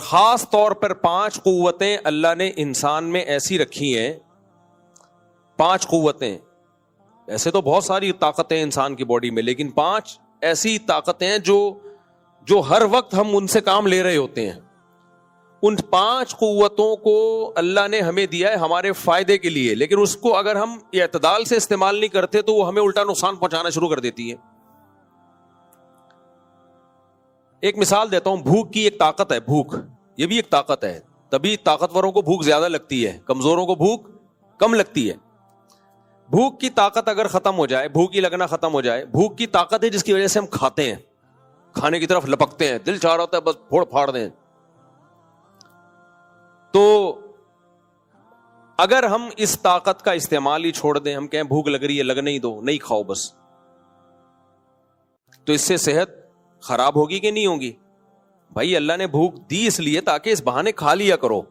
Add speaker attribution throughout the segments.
Speaker 1: خاص طور پر 5 قوتیں اللہ نے انسان میں ایسی رکھی ہیں. 5 قوتیں. ایسے تو بہت ساری طاقتیں انسان کی باڈی میں, لیکن 5 ایسی طاقتیں جو ہر وقت ہم ان سے کام لے رہے ہوتے ہیں. ان 5 قوتوں کو اللہ نے ہمیں دیا ہے ہمارے فائدے کے لیے, لیکن اس کو اگر ہم اعتدال سے استعمال نہیں کرتے تو وہ ہمیں الٹا نقصان پہنچانا شروع کر دیتی ہے. ایک مثال دیتا ہوں. بھوک کی ایک طاقت ہے. بھوک یہ بھی ایک طاقت ہے. تبھی طاقتوروں کو بھوک زیادہ لگتی ہے, کمزوروں کو بھوک کم لگتی ہے. بھوک کی طاقت اگر ختم ہو جائے, بھوک کی لگنا ختم ہو جائے, بھوک کی طاقت ہے جس کی وجہ سے ہم کھاتے ہیں, کھانے کی طرف لپکتے ہیں, دل چاہ رہا ہوتا ہے بس پھوڑ پھاڑ دیں. تو اگر ہم اس طاقت کا استعمال ہی چھوڑ دیں, ہم کہیں بھوک لگ رہی ہے, لگنے ہی دو, نہیں کھاؤ بس, تو اس سے صحت خراب ہوگی کہ نہیں ہوگی؟ بھائی اللہ نے بھوک دی اس لیے تاکہ اس بہانے کھا لیا کرو.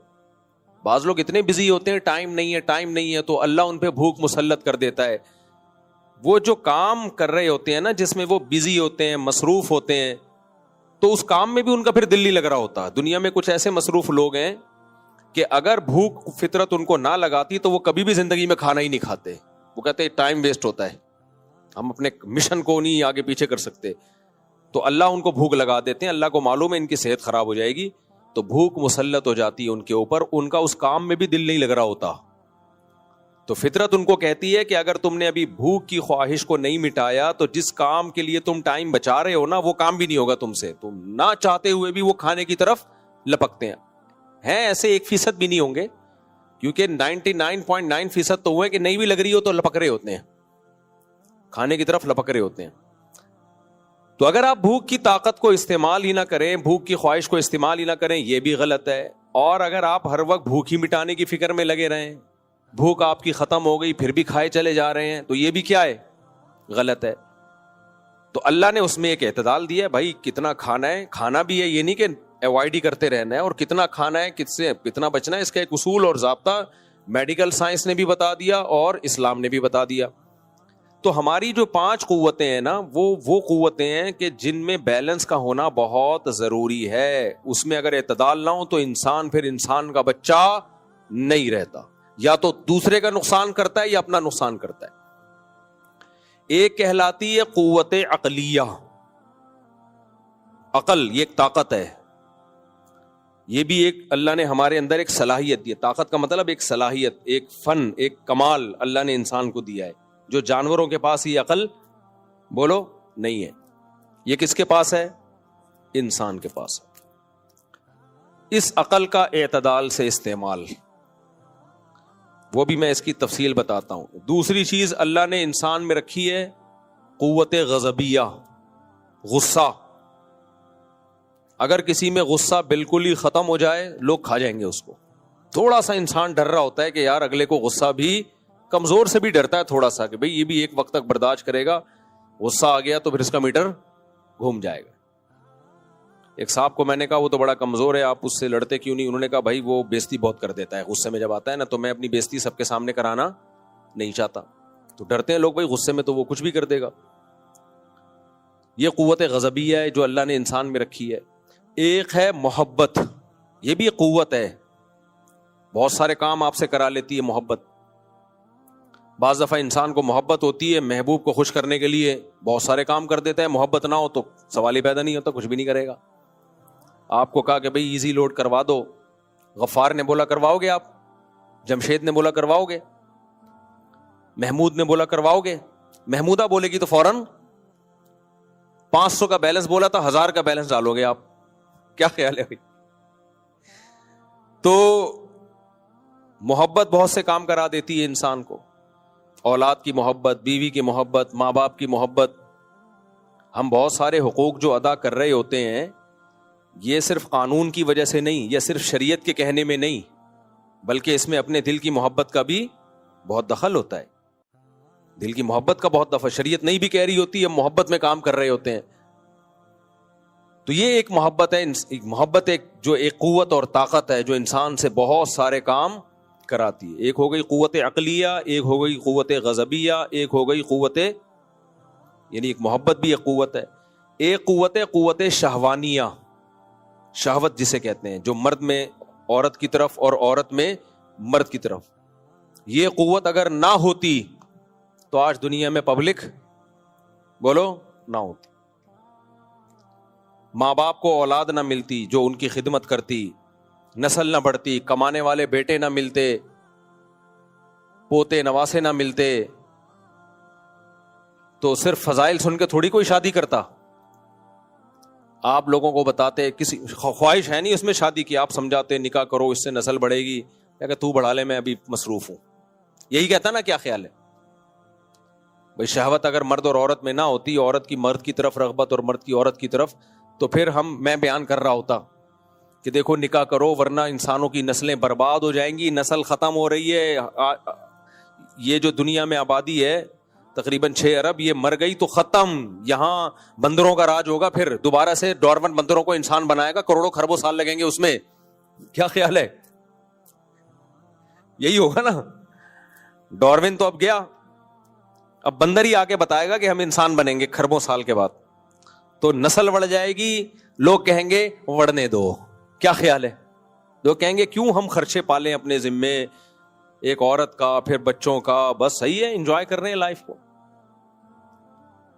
Speaker 1: بعض لوگ اتنے بزی ہوتے ہیں, ٹائم نہیں ہے, تو اللہ ان پہ بھوک مسلط کر دیتا ہے. وہ جو کام کر رہے ہوتے ہیں نا, جس میں وہ بزی ہوتے ہیں, مصروف ہوتے ہیں, تو اس کام میں بھی ان کا پھر دل نہیں لگ رہا ہوتا. دنیا میں کچھ ایسے مصروف لوگ ہیں کہ اگر بھوک فطرت ان کو نہ لگاتی تو وہ کبھی بھی زندگی میں کھانا ہی نہیں کھاتے. وہ کہتے ہیں ٹائم ویسٹ ہوتا ہے, ہم اپنے مشن کو نہیں آگے پیچھے کر سکتے. تو اللہ ان کو بھوک لگا دیتے ہیں. اللہ کو معلوم ہے ان کی صحت خراب ہو جائے گی, تو بھوک مسلط ہو جاتی ہے ان کے اوپر. ان کا اس کام میں بھی دل نہیں لگ رہا ہوتا. تو فطرت ان کو کہتی ہے کہ اگر تم نے ابھی بھوک کی خواہش کو نہیں مٹایا تو جس کام کے لیے تم ٹائم بچا رہے ہو نا, وہ کام بھی نہیں ہوگا تم سے. تم نہ چاہتے ہوئے بھی وہ کھانے کی طرف لپکتے ہیں ایسے 1% بھی نہیں ہوں گے, کیونکہ 99.9% تو ہوئے کہ نہیں بھی لگ رہی ہو تو لپک رہے ہوتے ہیں, کھانے کی طرف لپک رہے ہوتے ہیں. تو اگر آپ بھوک کی طاقت کو استعمال ہی نہ کریں, بھوک کی خواہش کو استعمال ہی نہ کریں, یہ بھی غلط ہے. اور اگر آپ ہر وقت بھوک ہی مٹانے کی فکر میں لگے رہیں, بھوک آپ کی ختم ہو گئی پھر بھی کھائے چلے جا رہے ہیں, تو یہ بھی کیا ہے؟ غلط ہے. تو اللہ نے اس میں ایک اعتدال دیا ہے. بھائی کتنا کھانا ہے, کھانا بھی ہے, یہ نہیں کہ اوائڈ ہی کرتے رہنا ہے, اور کتنا کھانا ہے, کس سے کتنا بچنا ہے, اس کا ایک اصول اور ضابطہ میڈیکل سائنس نے بھی بتا دیا اور اسلام نے بھی بتا دیا. تو ہماری جو 5 قوتیں ہیں نا, وہ قوتیں ہیں کہ جن میں بیلنس کا ہونا بہت ضروری ہے. اس میں اگر اعتدال نہ ہو تو انسان پھر انسان کا بچہ نہیں رہتا, یا تو دوسرے کا نقصان کرتا ہے یا اپنا نقصان کرتا ہے. ایک کہلاتی ہے قوت عقلیہ. عقل یہ ایک طاقت ہے, یہ بھی ایک اللہ نے ہمارے اندر ایک صلاحیت دی ہے. طاقت کا مطلب ایک صلاحیت, ایک فن, ایک کمال اللہ نے انسان کو دیا ہے, جو جانوروں کے پاس یہ عقل بولو نہیں ہے. یہ کس کے پاس ہے؟ انسان کے پاس ہے. اس عقل کا اعتدال سے استعمال, وہ بھی میں اس کی تفصیل بتاتا ہوں. دوسری چیز اللہ نے انسان میں رکھی ہے قوت غضبیہ, غصہ. اگر کسی میں غصہ بالکل ہی ختم ہو جائے, لوگ کھا جائیں گے اس کو. تھوڑا سا انسان ڈر رہا ہوتا ہے کہ یار اگلے کو غصہ بھی, کمزور سے بھی ڈرتا ہے تھوڑا سا کہ بھئی یہ بھی ایک وقت تک برداشت کرے گا, غصہ آ گیا تو پھر اس کا میٹر گھوم جائے گا. ایک صاحب کو میں نے کہا وہ تو بڑا کمزور ہے, آپ اس سے لڑتے کیوں نہیں؟ انہوں نے کہا بھائی وہ بےزتی بہت کر دیتا ہے, غصے میں جب آتا ہے نا, تو میں اپنی بےزتی سب کے سامنے کرانا نہیں چاہتا. تو ڈرتے ہیں لوگ بھائی غصے میں تو وہ کچھ بھی کر دے گا. یہ قوت غضبیہ ہے جو اللہ نے انسان میں رکھی ہے. ایک ہے محبت, یہ بھی ایک قوت ہے, بہت سارے کام آپ سے کرا لیتی ہے محبت. بعض دفعہ انسان کو محبت ہوتی ہے, محبوب کو خوش کرنے کے لیے بہت سارے کام کر دیتا ہے. محبت نہ ہو تو سوال ہی پیدا نہیں ہوتا, کچھ بھی نہیں کرے گا. آپ کو کہا کہ بھئی ایزی لوڈ کروا دو, غفار نے بولا کرواؤ گے آپ, جمشید نے بولا کرواؤ گے, محمود نے بولا کرواؤ گے. محمودہ بولے گی تو فوراً 500 کا بیلنس بولا تھا 1000 کا بیلنس ڈالو گے آپ. کیا خیال ہے بھائی؟ تو محبت بہت سے کام کرا دیتی ہے انسان کو. اولاد کی محبت, بیوی کی محبت, ماں باپ کی محبت. ہم بہت سارے حقوق جو ادا کر رہے ہوتے ہیں, یہ صرف قانون کی وجہ سے نہیں, یا صرف شریعت کے کہنے میں نہیں, بلکہ اس میں اپنے دل کی محبت کا بھی بہت دخل ہوتا ہے. دل کی محبت کا بہت دفعہ شریعت نہیں بھی کہہ رہی ہوتی, ہم محبت میں کام کر رہے ہوتے ہیں. تو یہ ایک محبت ہے, محبت ایک جو ایک قوت اور طاقت ہے جو انسان سے بہت سارے کام کراتی ہے. ایک ہو گئی قوت عقلیہ, ایک ہو گئی قوت غضبیہ, ایک ہو گئی قوت, یعنی ایک محبت بھی ایک قوت ہے. ایک قوت شہوانیہ. شہوت جسے کہتے ہیں، جو مرد میں عورت کی طرف اور عورت میں مرد کی طرف، یہ قوت اگر نہ ہوتی تو آج دنیا میں پبلک بولو نہ ہوتی، ماں باپ کو اولاد نہ ملتی جو ان کی خدمت کرتی، نسل نہ بڑھتی، کمانے والے بیٹے نہ ملتے، پوتے نواسے نہ ملتے، تو صرف فضائل سن کے تھوڑی کوئی شادی کرتا. آپ لوگوں کو بتاتے، کسی خواہش ہے نہیں اس میں شادی کی، آپ سمجھاتے نکاح کرو اس سے نسل بڑھے گی، کہ تو بڑھا لے میں ابھی مصروف ہوں، یہی کہتا نا. کیا خیال ہے بھائی؟ شہوت اگر مرد اور عورت میں نہ ہوتی، عورت کی مرد کی طرف رغبت اور مرد کی عورت کی طرف، تو پھر میں بیان کر رہا ہوتا کہ دیکھو نکاح کرو ورنہ انسانوں کی نسلیں برباد ہو جائیں گی، نسل ختم ہو رہی ہے. یہ جو دنیا میں آبادی ہے تقریباً 6 ارب، یہ مر گئی تو ختم، یہاں بندروں کا راج ہوگا، پھر دوبارہ سے ڈارون بندروں کو انسان بنائے گا، کروڑوں خربوں سال لگیں گے اس میں. کیا خیال ہے؟ یہی ہوگا نا. ڈارون تو اب گیا، اب بندر ہی آ کے بتائے گا کہ ہم انسان بنیں گے خربوں سال کے بعد، تو نسل بڑھ جائے گی، لوگ کہیں گے بڑھنے دو. کیا خیال ہے؟ لوگ کہیں گے کیوں ہم خرچے پالیں اپنے ذمے، ایک عورت کا پھر بچوں کا، بس صحیح ہے انجوائے کر رہے ہیں لائف کو.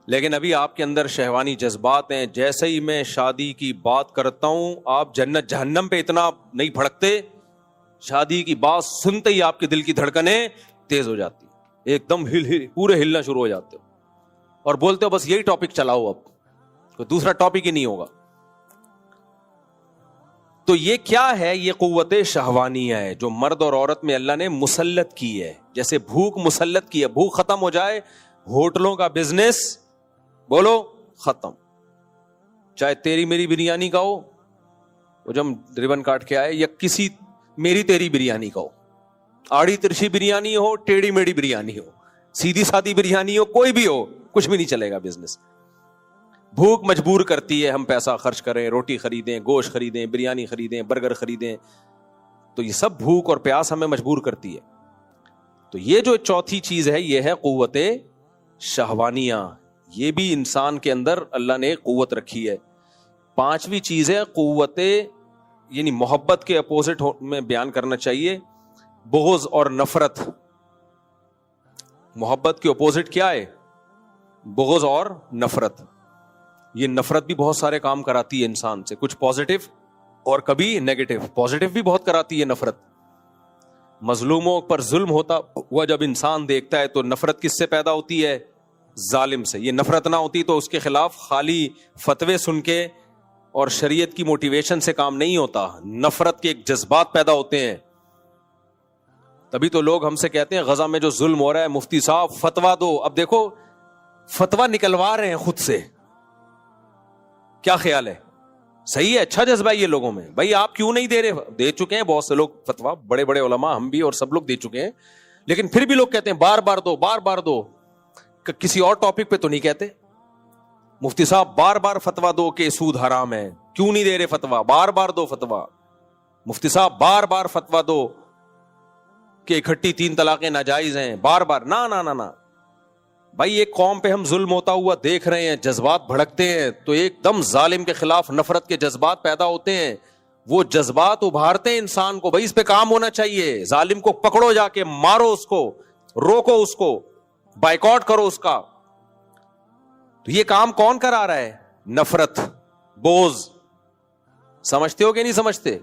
Speaker 1: لیکن ابھی آپ کے اندر شہوانی جذبات ہیں. جیسے ہی میں شادی کی بات کرتا ہوں آپ جنت جہنم پہ اتنا نہیں بھڑکتے، شادی کی بات سنتے ہی آپ کے دل کی دھڑکنیں تیز ہو جاتی، ایک دم پورے ہلنا شروع ہو جاتے ہو اور بولتے ہو بس یہی ٹاپک چلاؤ، اب کوئی دوسرا ٹاپک ہی نہیں ہوگا. تو یہ کیا ہے؟ یہ قوت شہوانیہ ہے جو مرد اور عورت میں اللہ نے مسلط کی ہے. جیسے بھوک مسلط کی ہے، بھوک ختم ہو جائے، ہوٹلوں کا بزنس بولو ختم. چاہے تیری میری بریانی کا ہو، وہ جو ہم ربن کاٹ کے آئے، یا کسی میری تیری بریانی کا ہو، آڑی ترچھی بریانی ہو، ٹیڑھی میڑھی بریانی ہو، سیدھی سادھی بریانی ہو، کوئی بھی ہو، کچھ بھی نہیں چلے گا بزنس. بھوک مجبور کرتی ہے ہم پیسہ خرچ کریں، روٹی خریدیں، گوشت خریدیں، بریانی خریدیں، برگر خریدیں، تو یہ سب بھوک اور پیاس ہمیں مجبور کرتی ہے. تو یہ جو چوتھی چیز ہے یہ ہے قوت شہوانیہ، یہ بھی انسان کے اندر اللہ نے قوت رکھی ہے. پانچویں چیز ہے قوت، یعنی محبت کے اپوزٹ میں بیان کرنا چاہیے، بغض اور نفرت. محبت کے اپوزٹ کیا ہے؟ بغض اور نفرت. یہ نفرت بھی بہت سارے کام کراتی ہے انسان سے، کچھ پازیٹو اور کبھی نیگیٹو. پازیٹو بھی بہت کراتی ہے نفرت. مظلوموں پر ظلم ہوتا ہوا جب انسان دیکھتا ہے تو نفرت کس سے پیدا ہوتی ہے؟ ظالم سے. یہ نفرت نہ ہوتی تو اس کے خلاف خالی فتوے سن کے اور شریعت کی موٹیویشن سے کام نہیں ہوتا. نفرت کے ایک جذبات پیدا ہوتے ہیں. تبھی تو لوگ ہم سے کہتے ہیں غزہ میں جو ظلم ہو رہا ہے مفتی صاحب فتوا دو. اب دیکھو فتوا نکلوا رہے ہیں خود سے. کیا خیال ہے؟ صحیح ہے، اچھا جذبہ ہے یہ لوگوں میں. بھائی آپ کیوں نہیں دے رہے؟ دے چکے ہیں بہت سے لوگ فتوا، بڑے بڑے علماء، ہم بھی اور سب لوگ دے چکے ہیں، لیکن پھر بھی لوگ کہتے ہیں بار بار دو، بار بار دو. کسی اور ٹاپک پہ تو نہیں کہتے مفتی صاحب بار بار فتوا دو کہ سود حرام ہے، کیوں نہیں دے رہے فتوا؟ بار بار دو فتوا. مفتی صاحب بار بار فتوا دو کہ اکٹھی 3 طلاقیں ناجائز ہیں، بار بار. نہ نہ نہ نہ بھائی، ایک قوم پہ ہم ظلم ہوتا ہوا دیکھ رہے ہیں، جذبات بھڑکتے ہیں تو ایک دم ظالم کے خلاف نفرت کے جذبات پیدا ہوتے ہیں. وہ جذبات ابھارتے ہیں انسان کو، بھائی اس پہ کام ہونا چاہیے. ظالم کو پکڑو، جا کے مارو اس کو، روکو اس کو، بائیکاٹ کرو اس کا. تو یہ کام کون کرا رہا ہے؟ نفرت، بغض. سمجھتے ہو کہ نہیں سمجھتے؟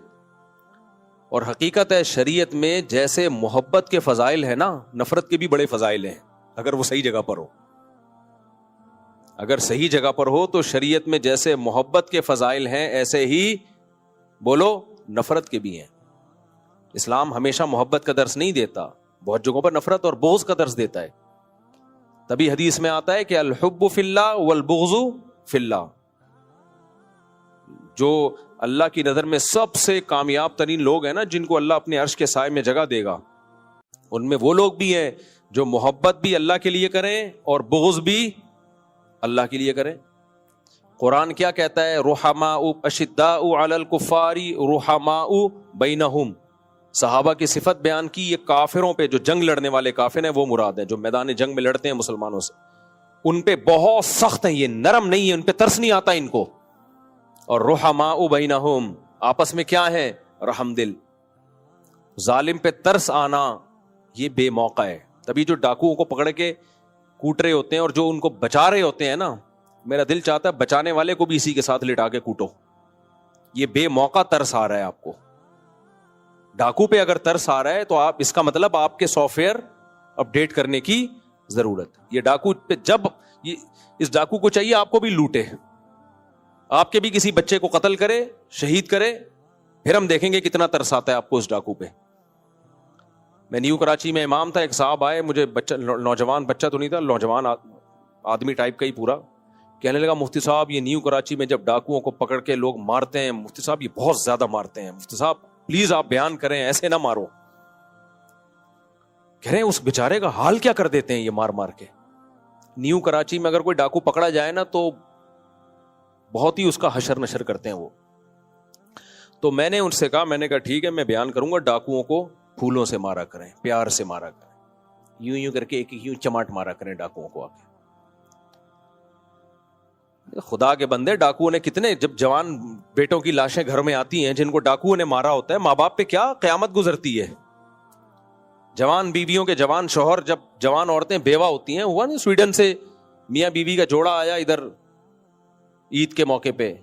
Speaker 1: اور حقیقت ہے شریعت میں جیسے محبت کے فضائل ہیں نا، نفرت کے بھی بڑے فضائل ہیں اگر وہ صحیح جگہ پر ہو. اگر صحیح جگہ پر ہو تو شریعت میں جیسے محبت کے فضائل ہیں ایسے ہی بولو نفرت کے بھی ہیں. اسلام ہمیشہ محبت کا درس نہیں دیتا، بہت جگہوں پر نفرت اور بغض کا درس دیتا ہے. تبھی حدیث میں آتا ہے کہ الحب فی اللہ والبغض فی اللہ. جو اللہ کی نظر میں سب سے کامیاب ترین لوگ ہیں نا، جن کو اللہ اپنے عرش کے سائے میں جگہ دے گا، ان میں وہ لوگ بھی ہیں جو محبت بھی اللہ کے لیے کریں اور بغض بھی اللہ کے لیے کریں. قرآن کیا کہتا ہے؟ رحماء اشداء علی الکفار رحماء بینہم. صحابہ کی صفت بیان کی، یہ کافروں پہ، جو جنگ لڑنے والے کافر ہیں وہ مراد ہیں، جو میدان جنگ میں لڑتے ہیں مسلمانوں سے، ان پہ بہت سخت ہیں، یہ نرم نہیں ہے، ان پہ ترس نہیں آتا ان کو. اور رحماء بینہم، آپس میں کیا ہے؟ رحم دل. ظالم پہ ترس آنا یہ بے موقع ہے. تبھی جو ڈاکوؤں کو پکڑ کے کوٹ رہے ہوتے ہیں اور جو ان کو بچا رہے ہوتے ہیں نا, میرا دل چاہتا ہے بچانے والے کو بھی اسی کے ساتھ لٹا کے کوٹو. یہ بے موقع ترس آ رہا ہے آپ کو. ڈاکو پہ اگر ترس آ رہا ہے تو آپ, اس کا مطلب آپ کے سافٹ ویئر اپڈیٹ کرنے کی ضرورت. یہ ڈاکو پہ جب اس ڈاکو کو چاہیے آپ کو بھی لوٹے, آپ کے بھی کسی بچے کو قتل کرے, شہید کرے, پھر ہم دیکھیں گے کتنا ترس آتا ہے آپ کو اس ڈاکو پہ. میں نیو کراچی میں امام تھا, ایک صاحب آئے, مجھے بچہ, نوجوان بچہ تو نہیں تھا, نوجوان آدمی ٹائپ کا ہی پورا, کہنے لگا مفتی صاحب یہ نیو کراچی میں جب ڈاکوؤں کو پکڑ کے لوگ مارتے ہیں, مفتی صاحب یہ بہت زیادہ مارتے ہیں, مفتی صاحب پلیز آپ بیان کریں, ایسے نہ مارو. کہہ رہے ہیں اس بیچارے کا حال کیا کر دیتے ہیں یہ مار مار کے. نیو کراچی میں اگر کوئی ڈاکو پکڑا جائے نا تو بہت ہی اس کا حشر نشر کرتے ہیں وہ. تو میں نے ان سے کہا, میں نے کہا ٹھیک ہے میں بیان کروں گا, ڈاکوؤں کو پھولوں سے مارا کریں, پیار سے مارا کریں, یوں یوں کر کے ایک یوں چماٹ مارا کریں ڈاکوؤں کو. آ کے خدا کے بندے, ڈاکوؤں نے کتنے, جب جوان بیٹوں کی لاشیں گھر میں آتی ہیں جن کو ڈاکوؤں نے مارا ہوتا ہے, ماں باپ پہ کیا قیامت گزرتی ہے. جوان بیویوں کے جوان شوہر, جب جوان عورتیں بیوہ ہوتی ہیں, ہوا نہیں سویڈن سے میاں بیوی کا جوڑا آیا ادھر عید کے موقع پہ,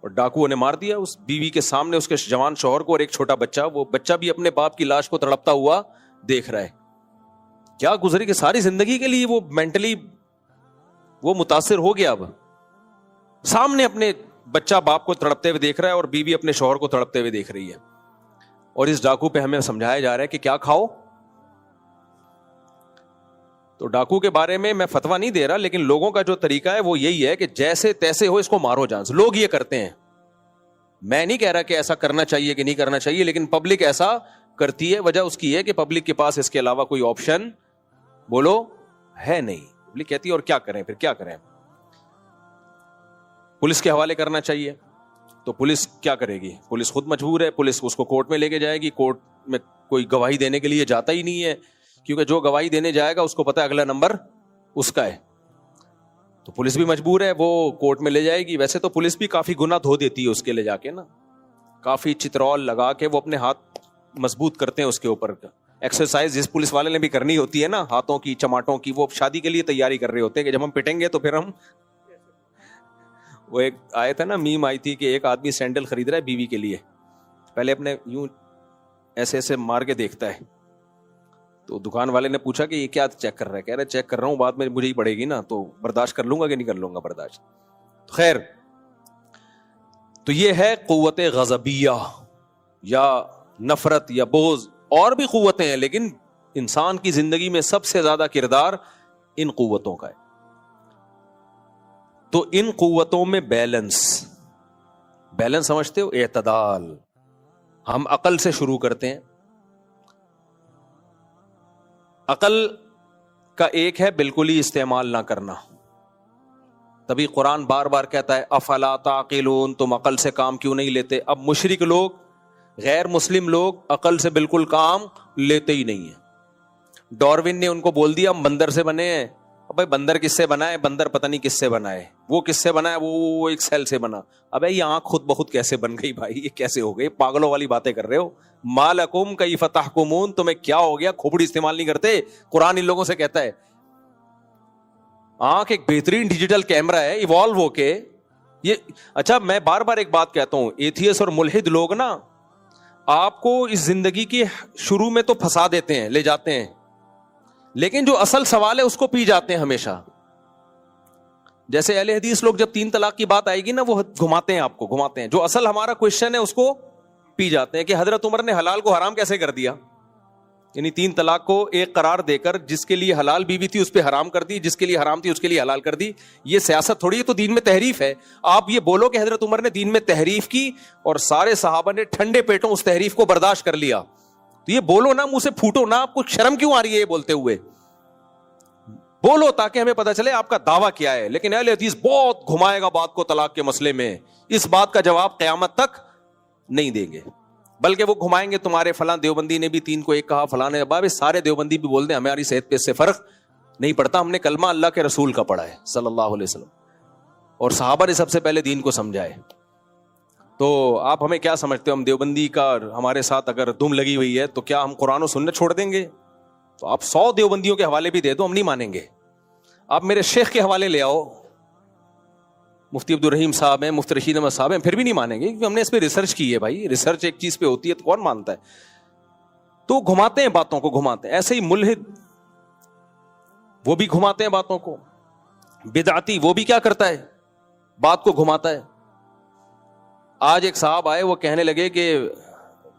Speaker 1: اور ڈاکوؤں نے مار دیا اس بیوی کے سامنے اس کے جوان شوہر کو, اور ایک چھوٹا بچہ, وہ بچہ بھی اپنے باپ کی لاش کو تڑپتا ہوا دیکھ رہا ہے. کیا گزری کہ ساری زندگی کے لیے وہ مینٹلی وہ متاثر ہو گیا. اب سامنے اپنے بچہ باپ کو تڑپتے ہوئے دیکھ رہا ہے اور بیوی اپنے شوہر کو تڑپتے ہوئے دیکھ رہی ہے. اور اس ڈاکو پہ ہمیں سمجھایا جا رہا ہے کہ کیا کھاؤ. تو ڈاکو کے بارے میں میں فتویٰ نہیں دے رہا, لیکن لوگوں کا جو طریقہ ہے وہ یہی ہے کہ جیسے تیسے ہو اس کو مارو جان سے. لوگ یہ کرتے ہیں, میں نہیں کہہ رہا کہ ایسا کرنا چاہیے کہ نہیں کرنا چاہیے, لیکن پبلک ایسا کرتی ہے. وجہ اس کی ہے کہ پبلک کے پاس اس کے علاوہ کوئی آپشن بولو ہے نہیں. پبلک کہتی ہے اور کیا کریں, پھر کیا کریں, پولیس کے حوالے کرنا چاہیے. تو پولیس کیا کرے گی, پولیس خود مجبور ہے, پولیس اس کو کورٹ میں لے کے جائے گی. کورٹ میں کوئی گواہی دینے کے لیے جاتا ہی نہیں ہے, کیونکہ جو گواہی دینے جائے گا اس کو پتا ہے اگلا نمبر اس کا ہے. تو پولیس بھی مجبور ہے, وہ کورٹ میں لے جائے گی. ویسے تو پولیس بھی کافی گناہ دھو دیتی ہے اس کے لے جا کے نا, کافی چترول لگا کے وہ اپنے ہاتھ مضبوط کرتے ہیں اس کے اوپر. ایکسرسائز جس پولیس والے نے بھی کرنی ہوتی ہے نا, ہاتھوں کی چماٹوں کی, وہ شادی کے لیے تیاری کر رہے ہوتے ہیں کہ جب ہم پٹیں گے تو پھر ہم. وہ ایک آئے تھا نا, میم آئی تھی کہ ایک آدمی سینڈل خرید رہا ہے بیوی کے لیے, پہلے اپنے یوں ایسے ایسے مار کے دیکھتا ہے. تو دکان والے نے پوچھا کہ یہ کیا چیک کر رہا ہے, کہہ رہا ہے چیک کر رہا ہوں, بعد میں مجھے ہی پڑے گی نا, تو برداشت کر لوں گا کہ نہیں کر لوں گا برداشت. خیر, تو یہ ہے قوت غضبیہ یا نفرت یا بغض. اور بھی قوتیں ہیں, لیکن انسان کی زندگی میں سب سے زیادہ کردار ان قوتوں کا ہے. تو ان قوتوں میں بیلنس سمجھتے ہو, اعتدال. ہم عقل سے شروع کرتے ہیں. عقل کا ایک ہے بالکل ہی استعمال نہ کرنا. تبھی قرآن بار بار کہتا ہے افلا تعقلون, تم عقل سے کام کیوں نہیں لیتے. اب مشرک لوگ, غیر مسلم لوگ عقل سے بالکل کام لیتے ہی نہیں ہیں. ڈاروین نے ان کو بول دیا ہم بندر سے بنے ہیں. بھائی بندر کس سے بنا ہے, بندر پتہ نہیں کس سے بنا ہے, وہ کس سے بنا ہے, وہ ایک سیل سے بنا. ابے یہ آنکھ خود بخود کیسے بن گئی بھائی, یہ کیسے ہو گئی, پاگلوں والی باتیں کر رہے ہو. مالکم کیف تحکمون, تمہیں کیا ہو گیا, کھوپڑی استعمال نہیں کرتے. قرآن ان لوگوں سے کہتا ہے آنکھ ایک بہترین ڈیجیٹل کیمرہ ہے, ایوالو ہو کے یہ. اچھا میں بار بار ایک بات کہتا ہوں, ایتھیس اور ملحد لوگ نا آپ کو اس زندگی کی شروع میں تو پھنسا دیتے ہیں, لے جاتے ہیں, لیکن جو اصل سوال ہے اس کو پی جاتے ہیں ہمیشہ. جیسے اہل حدیث لوگ جب 3 طلاق کی بات آئے گی نا, وہ گھماتے ہیں, آپ کو گھماتے ہیں. جو اصل ہمارا کوشچن ہے اس کو پی جاتے ہیں کہ حضرت عمر نے حلال کو حرام کیسے کر دیا. یعنی 3 طلاق کو ایک قرار دے کر جس کے لیے حلال بیوی تھی اس پہ حرام کر دی, جس کے لیے حرام تھی اس کے لیے حلال کر دی. یہ سیاست تھوڑی ہے, تو دین میں تحریف ہے. آپ یہ بولو کہ حضرت عمر نے دین میں تحریف کی اور سارے صحابہ نے ٹھنڈے پیٹوں اس تحریف کو برداشت کر لیا, تو یہ بولو نا, منہ سے پھوٹو نا. آپ کو شرم کیوں آ رہی ہے یہ بولتے ہوئے؟ بولو تاکہ ہمیں پتا چلے آپ کا دعویٰ کیا ہے. لیکن اہل حدیث بہت گھمائے گا بات کو طلاق کے مسئلے میں, اس بات کا جواب قیامت تک نہیں دیں گے, بلکہ وہ گھمائیں گے تمہارے فلاں دیوبندی نے بھی 3 کو 1 کہا, فلاں نے. اب سارے دیوبندی بھی بول دیں ہماری صحت پہ اس سے فرق نہیں پڑتا, ہم نے کلمہ اللہ کے رسول کا پڑھا ہے صلی اللہ علیہ وسلم, اور صحابہ نے سب سے پہلے دین کو سمجھا ہے. تو آپ ہمیں کیا سمجھتے ہو؟ ہم دیوبندی کا ہمارے ساتھ اگر دم لگی ہوئی ہے تو کیا ہم قرآن و سنت چھوڑ دیں گے؟ تو آپ 100 دیوبندیوں کے حوالے بھی دے دو، ہم نہیں مانیں گے. آپ میرے شیخ کے حوالے لے آؤ، مفتی عبدالرحیم صاحب ہیں، مفتی رشید احمد صاحب ہیں، پھر بھی نہیں مانیں گے، کیونکہ ہم نے اس پہ ریسرچ کی ہے. بھائی ریسرچ ایک چیز پہ ہوتی ہے تو کون مانتا ہے؟ تو گھماتے ہیں باتوں کو، گھماتے ہیں. ایسے ہی ملحد وہ بھی گھماتے ہیں باتوں کو. بدعتی وہ بھی کیا کرتا ہے؟ بات کو گھماتا ہے. آج ایک صاحب آئے، وہ کہنے لگے کہ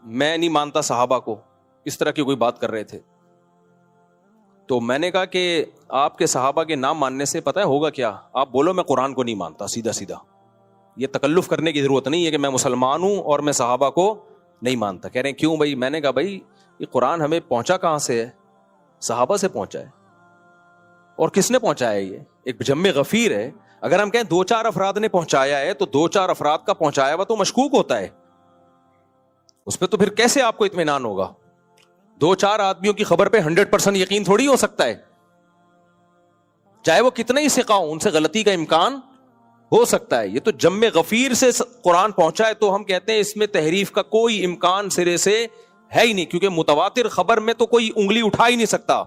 Speaker 1: میں نہیں مانتا صحابہ کو، اس طرح کی کوئی بات کر رہے تھے. تو میں نے کہا کہ آپ کے صحابہ کے نام ماننے سے پتہ ہے ہوگا کیا؟ آپ بولو میں قرآن کو نہیں مانتا، سیدھا سیدھا. یہ تکلف کرنے کی ضرورت نہیں ہے کہ میں مسلمان ہوں اور میں صحابہ کو نہیں مانتا. کہہ رہے ہیں کیوں بھائی؟ میں نے کہا بھائی یہ قرآن ہمیں پہنچا کہاں سے ہے؟ صحابہ سے پہنچا ہے. اور کس نے پہنچایا؟ یہ ایک جم غفیر ہے. اگر ہم کہیں 2-4 افراد نے پہنچایا ہے تو 2-4 افراد کا پہنچایا ہوا تو مشکوک ہوتا ہے، اس پہ تو پھر کیسے آپ کو اطمینان ہوگا؟ 2-4 آدمیوں کی خبر پہ 100% یقین تھوڑی ہو سکتا ہے. چاہے وہ کتنے ہی ثقہ ہوں، ان سے غلطی کا امکان ہو سکتا ہے. یہ تو جم غفیر سے قرآن پہنچا ہے تو ہم کہتے ہیں اس میں تحریف کا کوئی امکان سرے سے ہے ہی نہیں، کیونکہ متواتر خبر میں تو کوئی انگلی اٹھا ہی نہیں سکتا.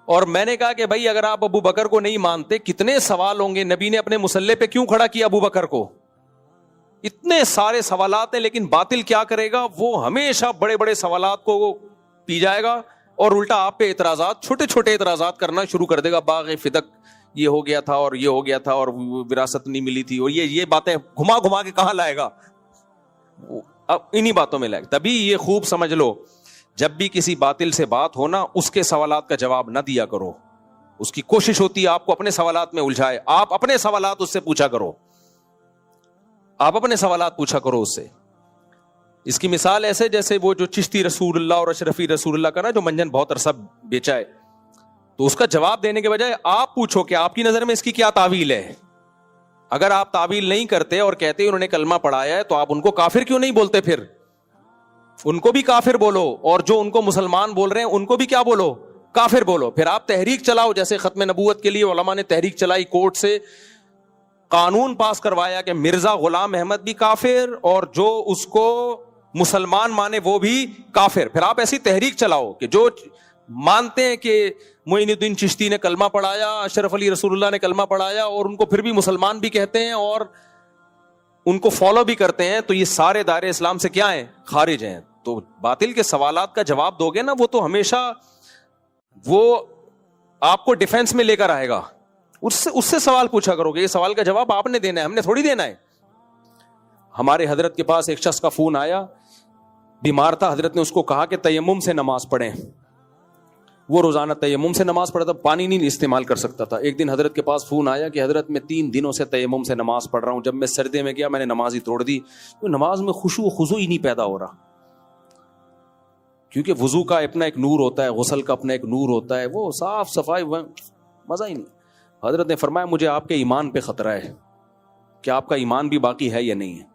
Speaker 1: اور میں نے کہا کہ بھائی اگر آپ ابو بکر کو نہیں مانتے، کتنے سوال ہوں گے، نبی نے اپنے مصلی پہ کیوں کھڑا کیا ابو بکر کو؟ اتنے سارے سوالات ہیں. لیکن باطل کیا کرے گا؟ وہ ہمیشہ بڑے بڑے سوالات کو پی جائے گا اور الٹا آپ پہ اعتراضات، چھوٹے چھوٹے اعتراضات کرنا شروع کر دے گا. باغ فدق یہ ہو گیا تھا اور یہ ہو گیا تھا اور وراثت نہیں ملی تھی، اور یہ باتیں گھما گھما کے کہاں لائے گا؟ اب انہی باتوں میں لائے گا. تبھی یہ خوب سمجھ لو، جب بھی کسی باطل سے بات ہونا، اس کے سوالات کا جواب نہ دیا کرو. اس کی کوشش ہوتی ہے آپ کو اپنے سوالات میں الجھائے. آپ اپنے سوالات اس سے پوچھا کرو، آپ اپنے سوالات پوچھا کرو اس سے. اس کی مثال ایسے جیسے وہ جو چشتی رسول اللہ اور اشرفی رسول اللہ کا نا جو منجن بہت عرصہ بیچا ہے، تو اس کا جواب دینے کے بجائے آپ پوچھو کہ آپ کی نظر میں اس کی کیا تعویل ہے. اگر آپ تعویل نہیں کرتے اور کہتے انہوں نے کلمہ پڑھایا ہے، تو آپ ان کو کافر کیوں نہیں بولتے؟ پھر ان کو بھی کافر بولو، اور جو ان کو مسلمان بول رہے ہیں ان کو بھی کیا بولو؟ کافر بولو. پھر آپ تحریک چلاؤ، جیسے ختم نبوت کے لیے علماء نے تحریک چلائی، کورٹ سے قانون پاس کروایا کہ مرزا غلام احمد بھی کافر اور جو اس کو مسلمان مانے وہ بھی کافر. پھر آپ ایسی تحریک چلاؤ کہ جو مانتے ہیں کہ معین الدین چشتی نے کلمہ پڑھایا، اشرف علی رسول اللہ نے کلمہ پڑھایا، اور ان کو پھر بھی مسلمان بھی کہتے ہیں اور ان کو فالو بھی کرتے ہیں، تو یہ سارے دائرے اسلام سے کیا ہیں؟ خارج ہیں. تو باطل کے سوالات کا جواب دو گے نا، وہ تو ہمیشہ وہ آپ کو ڈیفینس میں لے کر آئے گا. اس سے سوال پوچھا کرو گے، یہ سوال کا جواب آپ نے دینا ہے، ہم نے تھوڑی دینا ہے. ہمارے حضرت کے پاس ایک شخص کا فون آیا، بیمار تھا. حضرت نے اس کو کہا کہ تیمم سے نماز پڑھیں. وہ روزانہ تیمم سے نماز پڑھتا، پانی نہیں استعمال کر سکتا تھا. ایک دن حضرت کے پاس فون آیا کہ حضرت میں 3 دنوں سے تیمم سے نماز پڑھ رہا ہوں، جب میں سردی میں گیا میں نے نماز ہی توڑ دی. تو نماز میں خشوع و خضوع ہی نہیں پیدا ہو رہا، کیونکہ وضو کا اپنا ایک نور ہوتا ہے، غسل کا اپنا ایک نور ہوتا ہے، وہ صاف صفائی مزہ ہی نہیں. حضرت نے فرمایا مجھے آپ کے ایمان پہ خطرہ ہے کہ آپ کا ایمان بھی باقی ہے یا نہیں ہے.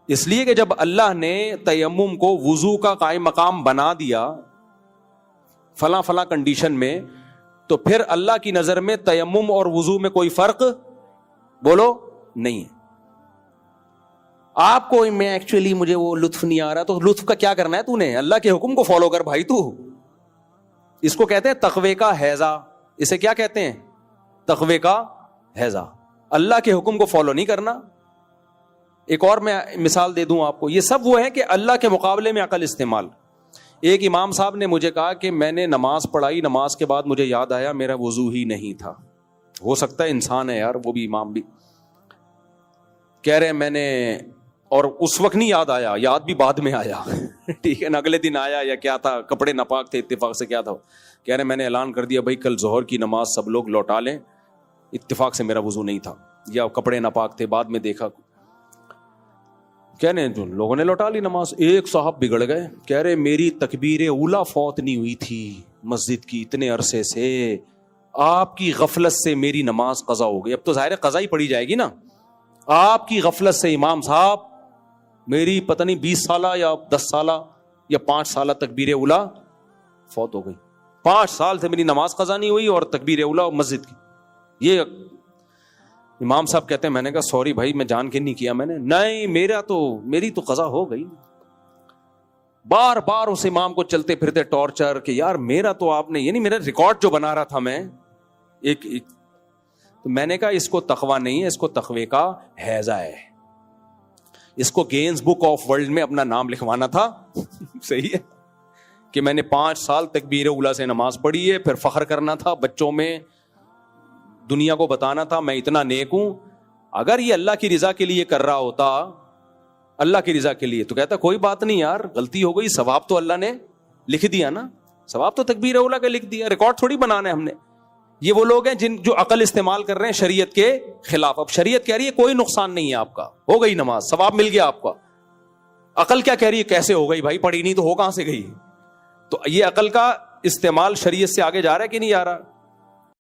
Speaker 1: اس لیے کہ جب اللہ نے تیمم کو وضو کا قائم مقام بنا دیا فلاں فلاں کنڈیشن میں، تو پھر اللہ کی نظر میں تیمم اور وضو میں کوئی فرق بولو نہیں ہے. آپ کو میں ایکچولی مجھے وہ لطف نہیں آ رہا، تو لطف کا کیا کرنا ہے؟ تو نے اللہ کے حکم کو فالو کر بھائی. تو اس کو کہتے ہیں تقوی کا حیضہ. اسے کیا کہتے ہیں؟ تقوی کا حیضہ. اللہ کے حکم کو فالو نہیں کرنا. ایک اور میں مثال دے دوں آپ کو. یہ سب وہ ہے کہ اللہ کے مقابلے میں عقل استعمال. ایک امام صاحب نے مجھے کہا کہ میں نے نماز پڑھائی، نماز کے بعد مجھے یاد آیا میرا وضو ہی نہیں تھا. ہو سکتا ہے انسان ہے یار، وہ بھی امام بھی. کہہ رہے میں نے، اور اس وقت نہیں یاد آیا، یاد بھی بعد میں آیا ٹھیک ہے نا، اگلے دن آیا یا کیا تھا، کپڑے ناپاک تھے اتفاق سے کیا تھا. کہہ رہے میں نے اعلان کر دیا بھائی کل ظہر کی نماز سب لوگ لوٹا لیں، اتفاق سے میرا وضو نہیں تھا یا کپڑے ناپاک تھے، بعد میں دیکھا. کہہ رہے جو لوگوں نے لوٹا لی نماز. ایک صاحب بگڑ گئے، کہہ رہے میری تکبیر اولا فوت نہیں ہوئی تھی مسجد کی اتنے عرصے سے، آپ کی غفلت سے میری نماز قضا ہو گئی. اب تو ظاہر قضا ہی پڑی جائے گی نا. آپ کی غفلت سے امام صاحب میری پتہ نہیں 20 سالہ یا 10 سالہ یا 5 سالہ تکبیر اولا فوت ہو گئی. 5 سال سے میری نماز قضا نہیں ہوئی اور تکبیر اولا مسجد کی. یہ امام صاحب کہتے ہیں میں نے کہا سوری بھائی میں جان کے نہیں کیا میں نے. نہیں میری تو قضا ہو گئی. بار بار اس امام کو چلتے پھرتے ٹارچر کہ یار میرا تو آپ نے, یعنی میرا ریکارڈ جو بنا رہا تھا میں ایک تو میں نے کہا اس کو تقوی نہیں ہے, اس کو تقوی کا حیضہ ہے. اس کو گینز بک آف ورلڈ میں اپنا نام لکھوانا تھا. صحیح ہے کہ میں نے 5 سال تکبیر اولیٰ سے نماز پڑھی ہے, پھر فخر کرنا تھا بچوں میں, دنیا کو بتانا تھا میں اتنا نیک ہوں. اگر یہ اللہ کی رضا کے لیے کر رہا ہوتا, اللہ کی رضا کے لیے, تو کہتا کوئی بات نہیں یار غلطی ہو گئی, ثواب تو اللہ نے لکھ دیا نا, ثواب تو تکبیر اولیٰ کا لکھ دیا, ریکارڈ تھوڑی بنانا ہے ہم نے. یہ وہ لوگ ہیں جو عقل استعمال کر رہے ہیں شریعت کے خلاف. اب شریعت کہہ رہی ہے کوئی نقصان نہیں ہے آپ کا, ہو گئی نماز, ثواب مل گیا آپ کا. عقل کیا کہہ رہی ہے کیسے ہو گئی بھائی, پڑھی نہیں تو ہو کہاں سے گئی. تو یہ عقل کا استعمال شریعت سے آگے جا رہا ہے کہ نہیں جا رہا؟